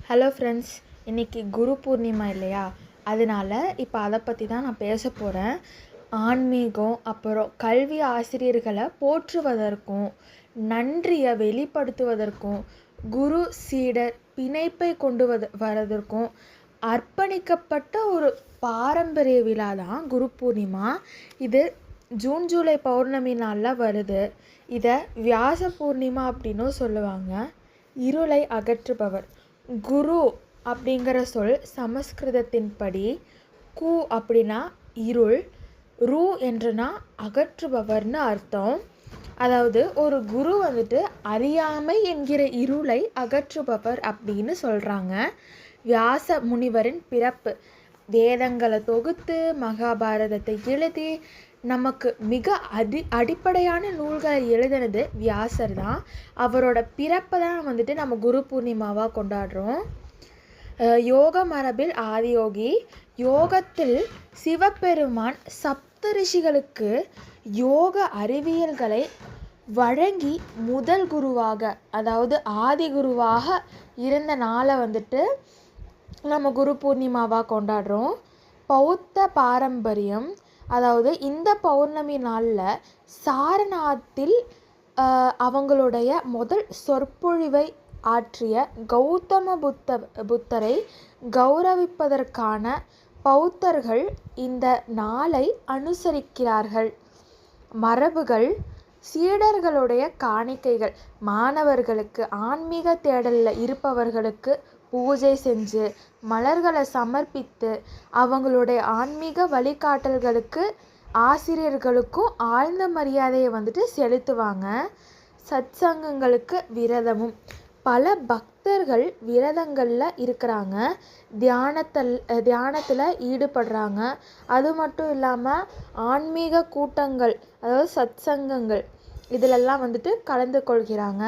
Hello friends, இன்றைக்கி குரு பூர்ணிமா இல்லையா? அதனால் இப்போ அதை பற்றி தான் நான் பேச போகிறேன். ஆன்மீகம் அப்புறம் கல்வி ஆசிரியர்களை போற்றுவதற்கும் நன்றியை வெளிப்படுத்துவதற்கும் குரு சீடர் பிணைப்பை கொண்டு வரதற்கும் அர்ப்பணிக்கப்பட்ட ஒரு பாரம்பரிய விழா தான் குரு பூர்ணிமா. இது ஜூன் ஜூலை பௌர்ணமி நாளில் வருது. இதை வியாச பூர்ணிமா அப்படின்னும் சொல்லுவாங்க. இருளை அகற்றுபவர். குரு அப்படிங்கிற சொல் சமஸ்கிருதத்தின் படி கு அப்படின்னா இருள், ரு என்றுனா அகற்றுபவர்னு அர்த்தம். அதாவது ஒரு குரு வந்துட்டு அறியாமை என்கிற இருளை அகற்றுபவர் அப்படின்னு சொல்கிறாங்க. வியாச முனிவரின் பிறப்பு. வேதங்களை தொகுத்து மகாபாரதத்தை எழுதி நமக்கு மிக அடிப்படையான நூல்களை எழுதினது வியாசர் தான். அவரோட பிறப்பை தான் வந்துட்டு நம்ம குரு பூர்ணிமாவாக கொண்டாடுறோம். யோக மரபில் ஆதியோகி. யோகத்தில் சிவபெருமான் சப்த ரிஷிகளுக்கு யோக அறிவியல்களை வழங்கி முதல் குருவாக, அதாவது ஆதி குருவாக இருந்த நாளை வந்துட்டு நம்ம குரு பூர்ணிமாவாக கொண்டாடுறோம். பௌத்த பாரம்பரியம். அதாவது இந்த பௌர்ணமி நாளில் சாரநாத்தில் அவங்களுடைய முதல் சொற்பொழிவை ஆற்றிய கௌதம புத்தரை கௌரவிப்பதற்கான பௌத்தர்கள் இந்த நாளை அனுசரிக்கிறார்கள். மரபுகள். சீடர்களுடைய காணிக்கைகள். மாணவர்களுக்கு ஆன்மீக தேடலில் இருப்பவர்களுக்கு பூஜை செஞ்சு மலர்களை சமர்ப்பித்து அவங்களுடைய ஆன்மீக வழிகாட்டல்களுக்கு ஆசிரியர்களுக்கும் ஆழ்ந்த மரியாதையை வந்துட்டு செலுத்துவாங்க. சத்சங்கங்களுக்கு விரதமும். பல பக்தர்கள் விரதங்களில் இருக்கிறாங்க, தியானத்தில் ஈடுபடுறாங்க. அது மட்டும் இல்லாமல் ஆன்மீக கூட்டங்கள், அதாவது சத்சங்கங்கள், இதிலெல்லாம் வந்துட்டு கலந்து கொள்கிறாங்க.